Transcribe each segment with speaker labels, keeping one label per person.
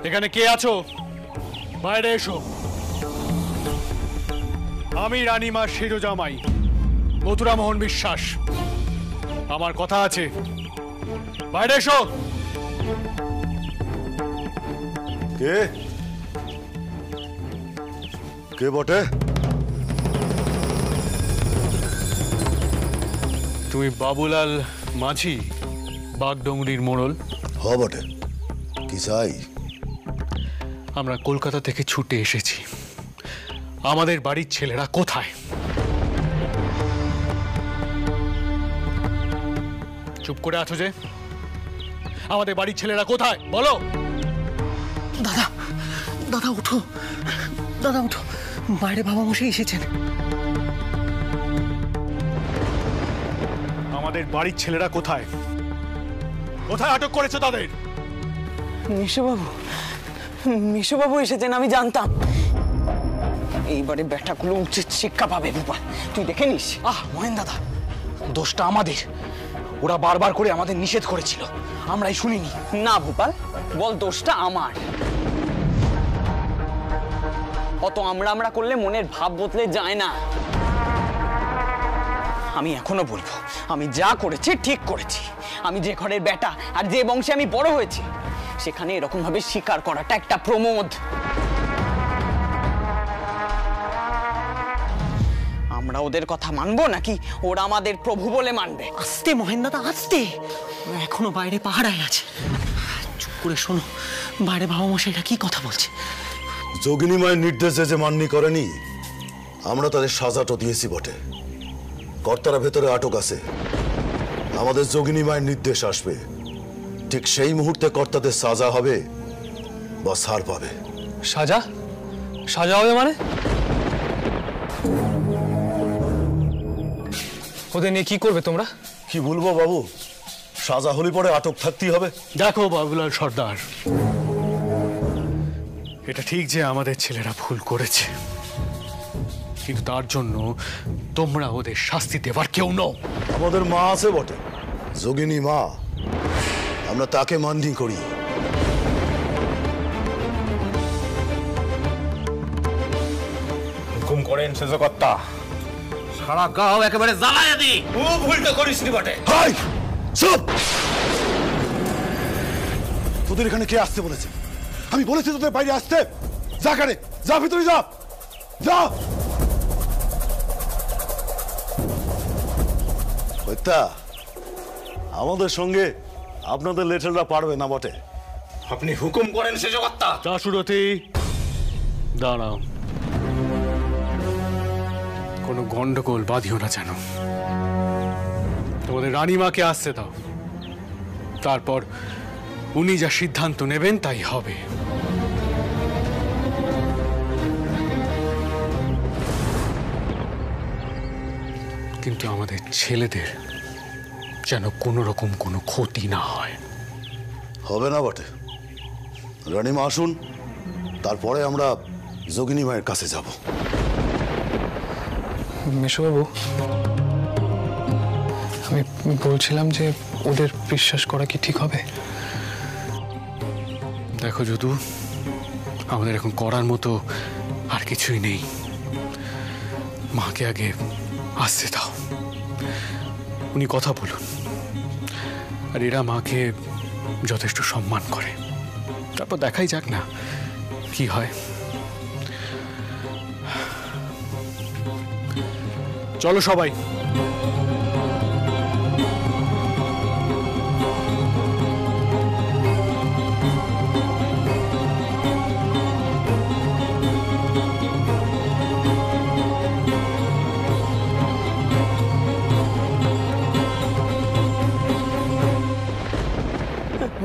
Speaker 1: এখানে কে আছো? বাইরে এসো। আমি রানীমার শিরোজামাই মথুরামোহন বিশ্বাস। আমার কথা আছে, বাইরে এসো।
Speaker 2: কে কে বটে?
Speaker 1: তুমি বাবুলাল মাঝি, বাগডোংরির মোড়ল?
Speaker 2: হ বটে। কি চাই?
Speaker 1: আমরা কলকাতা থেকে ছুটে এসেছি। আমাদের বাড়ির ছেলেরা কোথায়? চুপ করে আছো যে? আমাদের বাড়ির ছেলেরা কোথায় বলো?
Speaker 3: দাদা, দাদা উঠো, দাদা উঠো, বাইরে বাবা মশাই এসেছেন।
Speaker 1: আমাদের বাড়ির ছেলেরা কোথায়? কোথায় আটক করেছো তাদের?
Speaker 3: মিশুবাবু এসেছেন, আমি জানতাম। এইবারে ব্যাটাগুলো উচিত শিক্ষা পাবে ভূপাল, তুই দেখে নিস।
Speaker 4: মহেন দাদা, দোষটা আমাদের। ওরা বারবার করে আমাদের নিষেধ করেছিল, আমরাই শুনিনি।
Speaker 3: না ভূপাল, বল দোষটা আমার। অত আমরা করলে মনের ভাব বদলে যায় না। আমি এখনো বলবো, আমি যা করেছি ঠিক করেছি। আমি যে ঘরের বেটা আর যে বংশে আমি বড় হয়েছি, সেখানে এরকম ভাবে স্বীকার করাটা একটা প্রমোদ। আমরা ওদের কথা মানবো নাকি ওরা আমাদের প্রভু বলে মানবে? আস্তে মহেন দাদা, আস্তে। এখনো বাইরে পাহারায় আছে। চুপ করে শোনো, বাইরে বাবা মশাইরা কি কথা বলছে।
Speaker 2: যোগিনী মায়ের নির্দেশ যে মান্যি করেনি, আমরা তাদের সাজাটো দিয়েছি বটে। কর্তারা ভেতরে আটক আছে। আমাদের যোগিনী মায়ের নির্দেশ আসবে, ঠিক সেই মুহূর্তে কর্তাদের সাজা হবে বা ছাড় পাবে।
Speaker 4: সাজা? সাজা হবে মানে? ওদের নিয়ে কি করবে তোমরা?
Speaker 2: কি বলবো বাবু, সাজা হলে পরে আটক থাকতেই হবে।
Speaker 1: দেখো বাবুলাল সর্দার, এটা ঠিক যে আমাদের ছেলেরা ভুল করেছে, কিন্তু তার জন্য তোমরা ওদের শাস্তি দেবার কেউ নও।
Speaker 2: আমাদের মা আছে বটে, যোগিনী মা, আমরা তাকে মান্যি করি।
Speaker 5: হুকুম করেন সেজকর্তা, সারা গাঁও একেবারে জ্বালায়া দি। ও ভুলটা করিস নি বটে।
Speaker 2: হাই চুপ! তোদের এখানে কে আসতে বলেছে? আমি বলেছি তোদের বাইরে আসতে। যা কারে, যা ভিতরে যা, যা। আমাদের সঙ্গে আপনাদের লেটাররা পারবে না বটে।
Speaker 5: আপনি হুকুম করেন সেজকর্তা।
Speaker 1: যা সুরতি, দাঁড়াও। কোনো গন্ডগোল বাঁধিও না যেন। তোমাদের রানীমাকে আসতে দাও, তারপর উনি যা সিদ্ধান্ত নেবেন তাই হবে। কিন্তু আমাদের ছেলেদের যেন কোনো রকম কোনো ক্ষতি না হয়।
Speaker 2: হবে না বটে। রানীমা আসুন, তারপরে আমরা যোগিনী মায়ের কাছে যাব।
Speaker 4: মেশোবাবু, আমি বলছিলাম যে ওদের বিশ্বাস করা কি ঠিক হবে?
Speaker 1: দেখো যদু, আমাদের এখন করার মতো আর কিছুই নেই। মাকে আগে আসতে দাও, উনি কথা বলুন। আর এরা মাকে যথেষ্ট সম্মান করে, তারপর দেখাই যাক না কি হয়। চলো সবাই।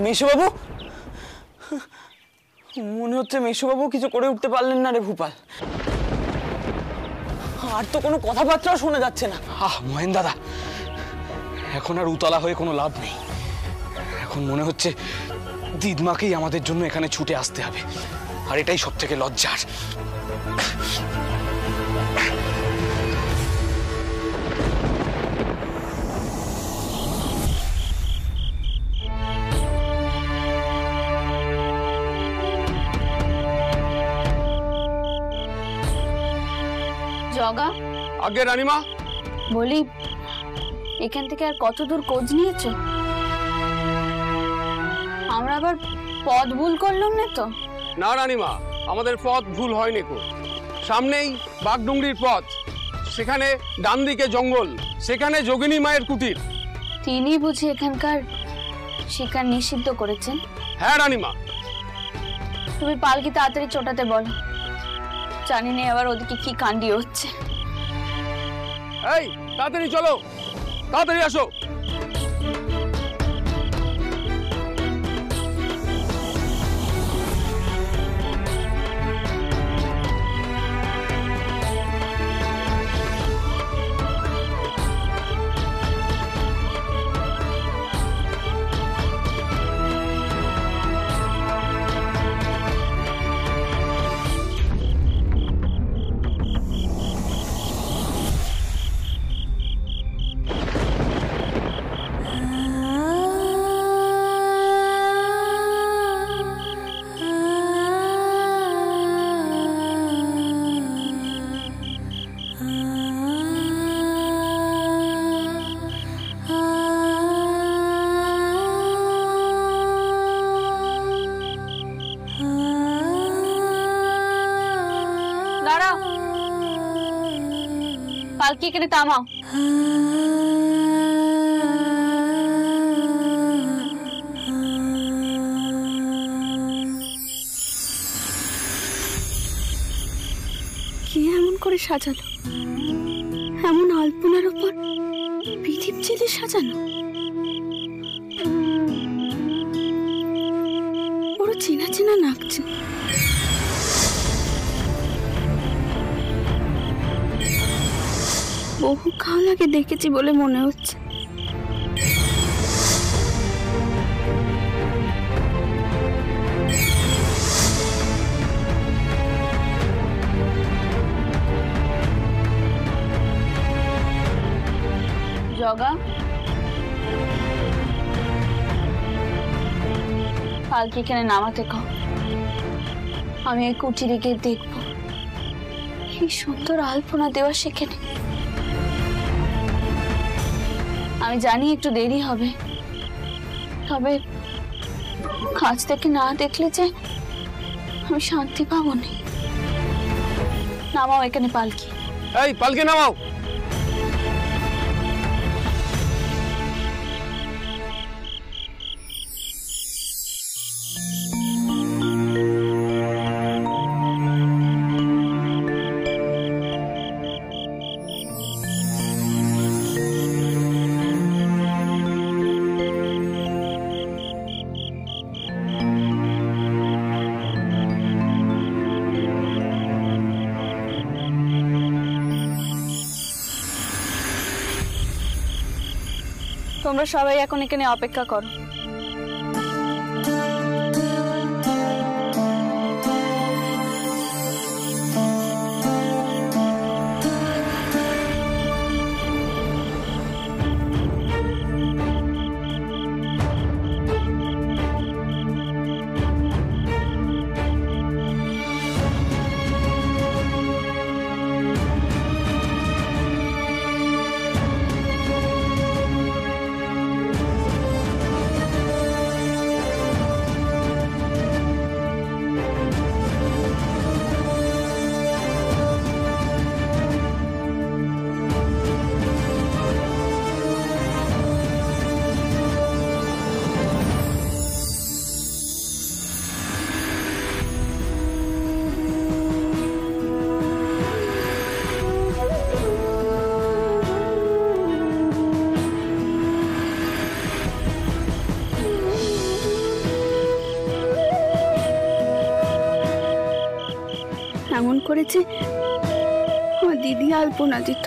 Speaker 3: মেশোবাবু, মনে হচ্ছে মেশোবাবু কিছু করে উঠতে পারলেন না রে ভূপাল। আর তো কোনো কথাবার্তাও শোনা যাচ্ছে না।
Speaker 4: মহেন দাদা, এখন আর উতলা হয়ে কোনো লাভ নেই। এখন মনে হচ্ছে দিদমাকেই আমাদের জন্য এখানে ছুটে আসতে হবে, আর এটাই সব থেকে লজ্জার।
Speaker 6: জগা,
Speaker 7: আগে রানীমা।
Speaker 6: বলি এখান থেকে আর কত দূর খোঁজ নিয়েছো? আমরা আবার পথ ভুল করলাম না তো?
Speaker 7: না রানীমা, আমাদের পথ ভুল হয়নি কো। সামনেই বাগডুংরির পথ, সেখানে ডান দিকে জঙ্গল, সেখানে যোগিনী মায়ের কুটির।
Speaker 6: তিনি বুঝি এখানকার শিকার নিষিদ্ধ করেছেন?
Speaker 7: হ্যাঁ রানীমা।
Speaker 6: তুমি পালকি তাড়াতাড়ি চটাতে বলো, জানি না আবার ওদিকে কি কাণ্ডি হচ্ছে।
Speaker 7: এই তাড়াতাড়ি চলো, তাড়াতাড়ি আসো।
Speaker 6: দাঁড়াও, পালকি এখানে থামাও। কি এমন করে সাজালো? এমন আলপনার উপর প্রদীপ জেলে সাজানো, বড় চেনা চেনা লাগছে। বহু কাল আগে দেখেছি বলে মনে হচ্ছে। জগা, পালকি এখানে নামাতে কও। আমি এই কুটিরে গিয়ে দেখবো কি সুন্দর আলপনা দেওয়া সেখানে। আমি জানি একটু দেরি হবে, তবে কাছ থেকে না দেখলে যে আমি শান্তি পাবো না। নামাও এখানে পালকি।
Speaker 7: এই পালকি নামাও।
Speaker 6: তোমরা সবাই এখন এখানে অপেক্ষা করো। এমন করেছে আমার দিদি আলপনা দিত।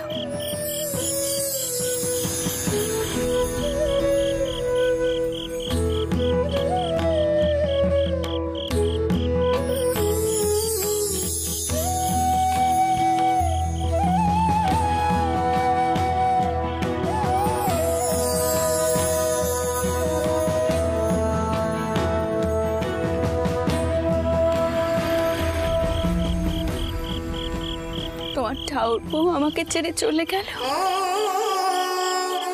Speaker 6: তোমার ঠাকুরপো আমাকে ছেড়ে চলে গেল,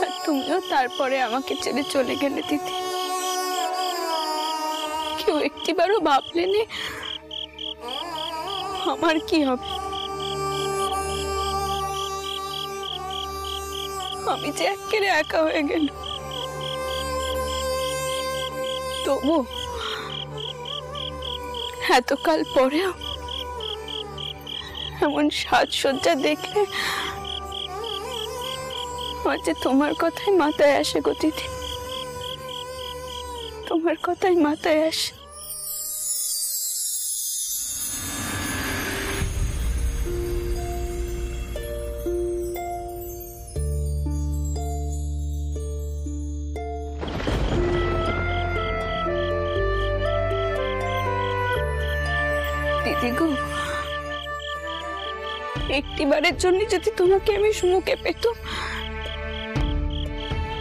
Speaker 6: আর তুমিও তারপরে আমাকে ছেড়ে চলে গেলে দিদি। কেউ একটিবারও ভাবলে নে আমার কি হবে। আমি যে একেবারে একা হয়ে গেল। তবু এতকাল পরেও এমন সাজসজ্জা দেখলে আমার যে তোমার কথাই মাথায় আসে গো দিদি, তোমার কথাই মাথায় আসে। দিদি গো, একটিবারের জন্য যদি তোমাকে আমি সুমুখে পেতাম,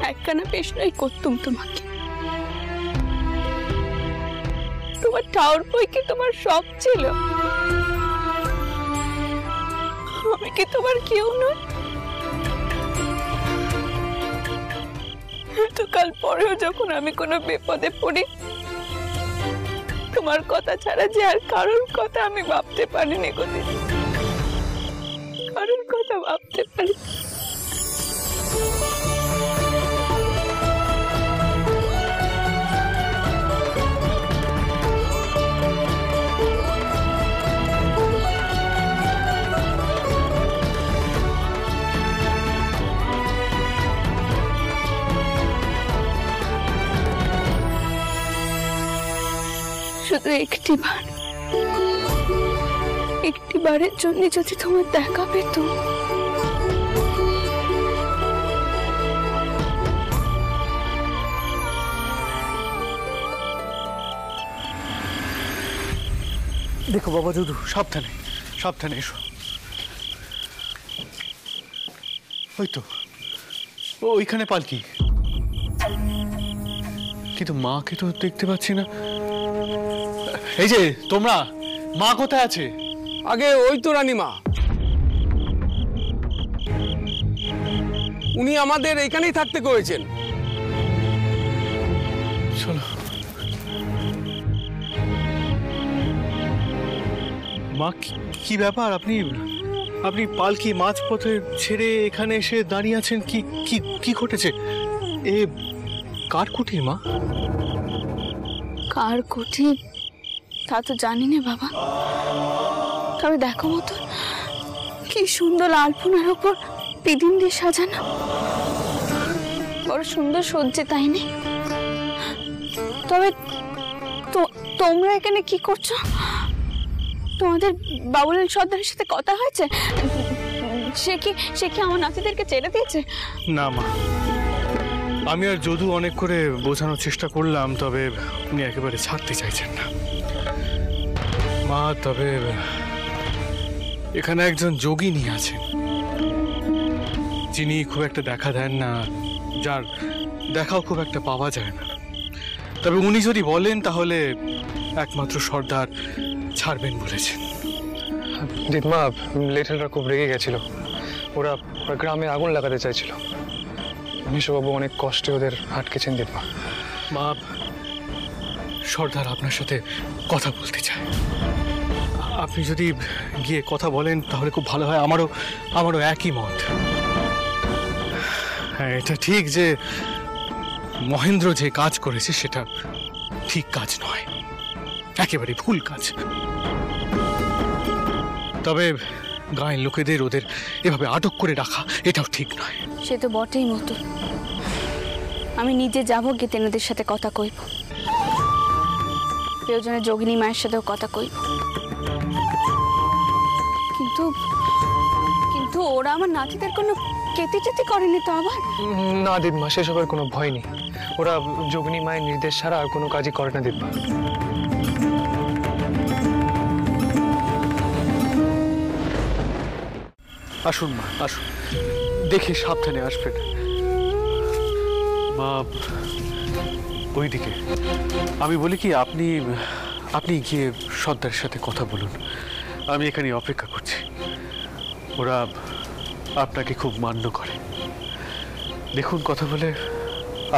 Speaker 6: একখানা প্রশ্নই করতুম তোমাকে। তোমার ঠাকুরপোই কি তোমার সব ছিল? আমি কি তোমার কেউ নই? এতকাল পরেও যখন আমি কোনো বিপদে পড়ি, তোমার কথা ছাড়া যে আর কারোর কথা আমি ভাবতে পারিনি গো দিদি, কারোর কথা ভাবতে পারি। শুধু একটিবারের জন্য যদি তোমার দেখা পেত,
Speaker 1: দেখো বাবা যদু, সাবধানে সাবধানে এসো। ওই তো ওইখানে পালকি, কিন্তু মাকে তো দেখতে পাচ্ছি না। এই যে তোমরা, মা কোথায় আছে?
Speaker 7: আগে ওই তো রানীমা, উনি আমাদের এখানেই থাকতে করেছেন।
Speaker 1: চলো। মা কি ব্যাপার? আপনি পালকি মাঝপথে ছেড়ে এখানে এসে দাঁড়িয়ে আছেন? কি কি কি ঘটেছে? এ কার কুঠির মা?
Speaker 6: কার কুঠির তা তো জানি না বাবা, তবে দেখো মতো কি সুন্দর আলপনার উপর পিদিম দিয়ে সাজানো, বড় সুন্দর সজ্জে, তাই না? তবে তোমরা এখানে কি করছো? তোমাদের বাবুলাল সর্দারের সাথে কথা হয়েছে? সে কি আমার নাতিদেরকে ছেড়ে দিয়েছে?
Speaker 1: না মা, আমি আর যদু অনেক করে বোঝানোর চেষ্টা করলাম, তবে উনি একেবারে ছাড়তে চাইছেন না মা। তবে এখানে একজন যোগিনী আছেন, যিনি খুব একটা দেখা দেন না, যার দেখাও খুব একটা পাওয়া যায় না। তবে উনি যদি বলেন তাহলে একমাত্র সর্দার ছাড়বেন বলেছেন।
Speaker 8: দিদমা, লেঠেলরা খুব রেগে গেছিল, ওরা গ্রামে আগুন লাগাতে চাইছিল। মিশবাবু অনেক কষ্টে ওদের আটকেছেন দিদমা।
Speaker 1: মা, সর্দার আপনার সাথে কথা বলতে চায়। আপনি যদি গিয়ে কথা বলেন তাহলে খুব ভালো হয়। আমারও একই মত। হ্যাঁ, এটা ঠিক যে মহেন্দ্র যে কাজ করেছে সেটা ঠিক কাজ নয়, একেবারে ভুল কাজ। তবে গাঁয়ের লোকেদের ওদের এভাবে আটক করে রাখা এটাও ঠিক নয়।
Speaker 6: সে তো বটেই মতো। আমি নিজে যাবো, গিয়ে তেনাদের সাথে কথা কইব, প্রয়োজনে যোগিনী মায়ের সাথেও কথা কইব। কিন্তু ওরা আমার নাতিদের কোনো কেতি করেনি তো আবার?
Speaker 8: না দিদমা, সেসবের কোনো ভয় নেই। ওরা যোগিনী মায়ের নির্দেশ ছাড়া আর কোনো কাজই করে না দিদমা।
Speaker 1: আসুন মা, আসুন, দেখে সাবধানে আসবেন। মা, ওইদিকে আমি বলি কি, আপনি গিয়ে সর্দারের সাথে কথা বলুন, আমি এখানে অপেক্ষা করছি। ওরা আপনাকে খুব মান্য করে। দেখুন, কথা বলে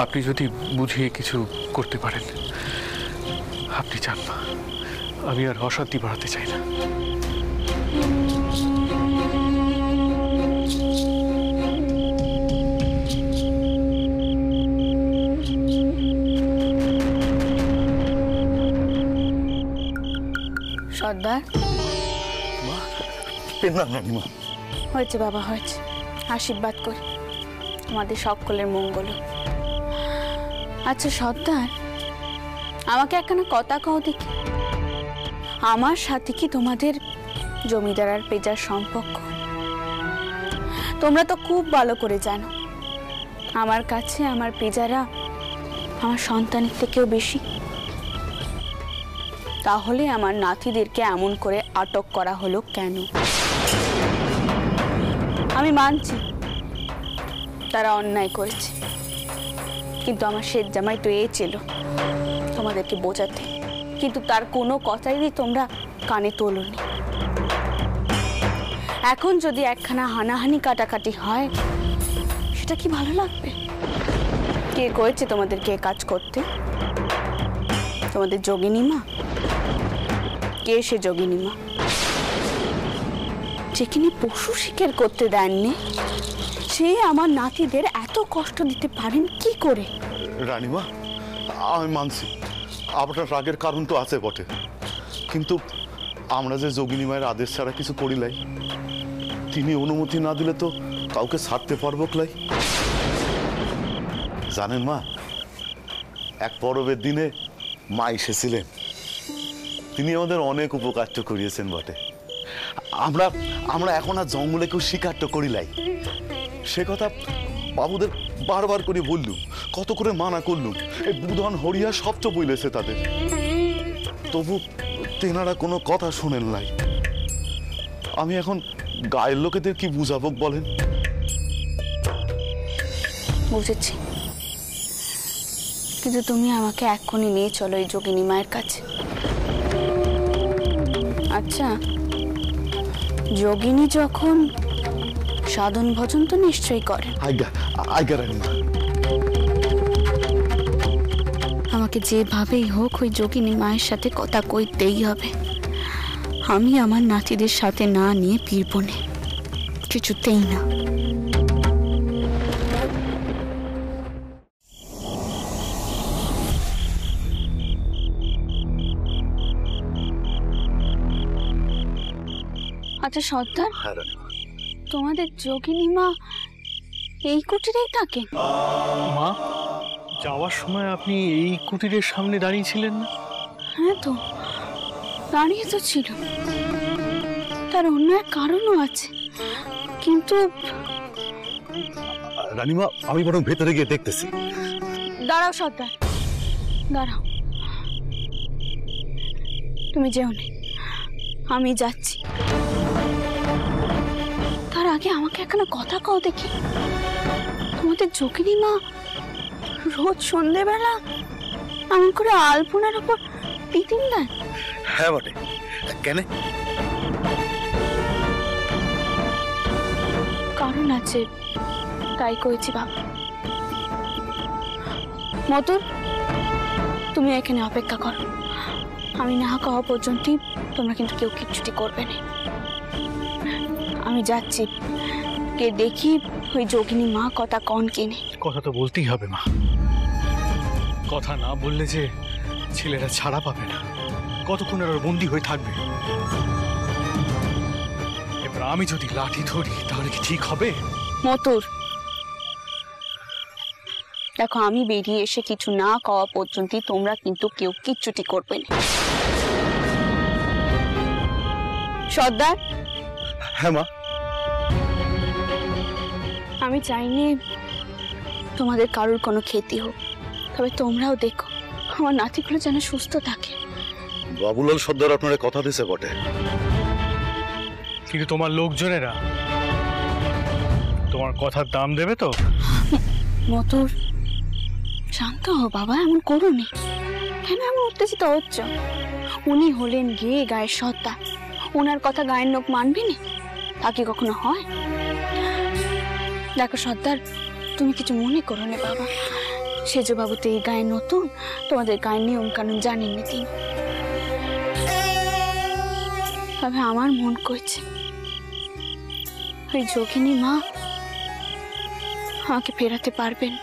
Speaker 1: আপনি যদি বুঝিয়ে কিছু করতে পারেন, আপনি চান না। আমি আর অশান্তি বাড়াতে চাই না।
Speaker 6: সর্দার, হয়েছে বাবা, হয়েছে। আশীর্বাদ করি তোমাদের সকলের মঙ্গল। আচ্ছা সর্দার, আমাকে একখানা কথা কও দেখি, আমার সাথে কি তোমাদের জমিদার আর পেজার সম্পর্ক? তোমরা তো খুব ভালো করে জানো আমার কাছে আমার পেজারা আমার সন্তানের থেকেও বেশি। তাহলে আমার নাতিদেরকে এমন করে আটক করা হলো কেন? আমি মানছি তারা অন্যায় করেছে, কিন্তু আমার শেঠ জামাই তো ছিল তোমাদেরকে বোঝাতে, কিন্তু তার কোনো কথাই তোমরা কানে তোলোনি। এখন যদি একখানা হানাহানি কাটাকাটি হয়, সেটা কি ভালো লাগবে? কে করেছে তোমাদেরকে কাজ করতে? তোমাদের যোগিনী মা? কে সে যোগিনী মা যেখানে পশু শিকার করতে দেননি? সে আমার নাতিদের এত কষ্ট দিতে পারেন কি করে?
Speaker 2: রানীমা, আমি মানছি আপনার রাগের কারণ তো আছে বটে, কিন্তু আমরা যে যোগিনী মায়ের আদেশ ছাড়া কিছু করি লাই, তিনি অনুমতি না দিলে তো কাউকে ছাড়তে পারবো ক্লাই। জানেন মা, এক পরবের দিনে মা এসেছিলেন, তিনি আমাদের অনেক উপকার করিয়েছেন বটে। আমরা আমরা এখন আর জঙ্গলে কেউ শিকার তো করিলাই, সে কথা বাবুদের বারবার করে বললুম, কত করে মানা করলুম, এই বুধন হরিয়া সব তো বইলেছে তাদের, তবু তেনারা কোনো কথা শোনেন নাই। আমি এখন গায়ের লোকেদের কি বুঝাবো বলেন?
Speaker 6: বুঝেছি, কিন্তু তুমি আমাকে এক্ষুনি নিয়ে চলো এই যোগিনী মায়ের কাছে। আচ্ছা, যোগিনী যখন সাধন ভজন তো নিশ্চয়ই করে। আমাকে যেভাবেই হোক ওই যোগিনী মায়ের সাথে কথা কইতেই হবে। আমি আমার নাতিদের সাথে না নিয়ে ফিরবো না, কিছুতেই না। আচ্ছা সর্দার, তোমাদের যোগিনী মা এই কুটিরেই থাকে?
Speaker 1: মা, যাওয়ার সময় আপনি এই কুটিরের সামনে দাঁড়িয়ে ছিলেন না?
Speaker 6: হ্যাঁ তো, দাঁড়িয়ে তো ছিল, তার অন্য এক কারণও আছে, কিন্তু
Speaker 2: রানীমা, আমি বরং ভেতরে গিয়ে দেখতেছি।
Speaker 6: দাঁড়াও সর্দার, দাঁড়াও, তুমি যেও না, আমি যাচ্ছি। তার আগে আমাকে একটা কথা কও দেখি, তোমাদের যোগিনী মা রোজ সন্ধ্যেবেলা এমন করে আলপনার উপর পিদিম দেন?
Speaker 2: হ্যাঁ বটে, কেন?
Speaker 6: কারণ আছে, তাই কইছি বাবা। মতুর, তুমি এখানে অপেক্ষা করো, আমি না খাওয়া পর্যন্তই তোমরা কিন্তু কেউ কিচ্ছুটি করবে না। আমি যাচ্ছি, কে দেখি ওই যোগিনী মা কথা কন কিনে।
Speaker 1: কথা তো বলতেই হবে মা, কথা না বললে যে ছেলেরা ছাড়া পাবে না, কতক্ষণ আর বন্দি হয়ে থাকবে। এবার আমি যদি লাঠি ধরি তাহলে কি ঠিক হবে?
Speaker 6: মতুর, দেখো, আমি বেরিয়ে এসে কিছু না খাওয়া পর্যন্ত তোমরা কিন্তু কেউ কিচ্ছুটি করবে না। সর্দার।
Speaker 2: হ্যাঁ মা।
Speaker 6: আমি চাইনি তোমাদের কারোর কোনো ক্ষতি হোক, তবে তোমরাও দেখো আমার নাতিগুলো যেন সুস্থ থাকে।
Speaker 2: বাবুলাল সর্দার আপনারা কথা দিছে বটে,
Speaker 1: কিন্তু তোমার লোকজনেরা তোমার কথার দাম দেবে তো?
Speaker 6: মতুর, শান্ত হও বাবা, এমন করো নি। কেন এমন উত্তেজিত হচ্ছ? উনি হলেন গিয়ে গায়ের সত্তা, ওনার কথা গায়ের লোক মানবি না? তা কি কখনো হয়? দেখো সর্দার, তুমি কিছু মনে করো না বাবা। সেজবাবু তো এই গায়ে নতুন, তোমাদের গায়ের নিয়ম কানুন জানেননি তিনি। তবে আমার মন করছে ওই যোগিনী মা আমাকে ফেরাতে পারবেন।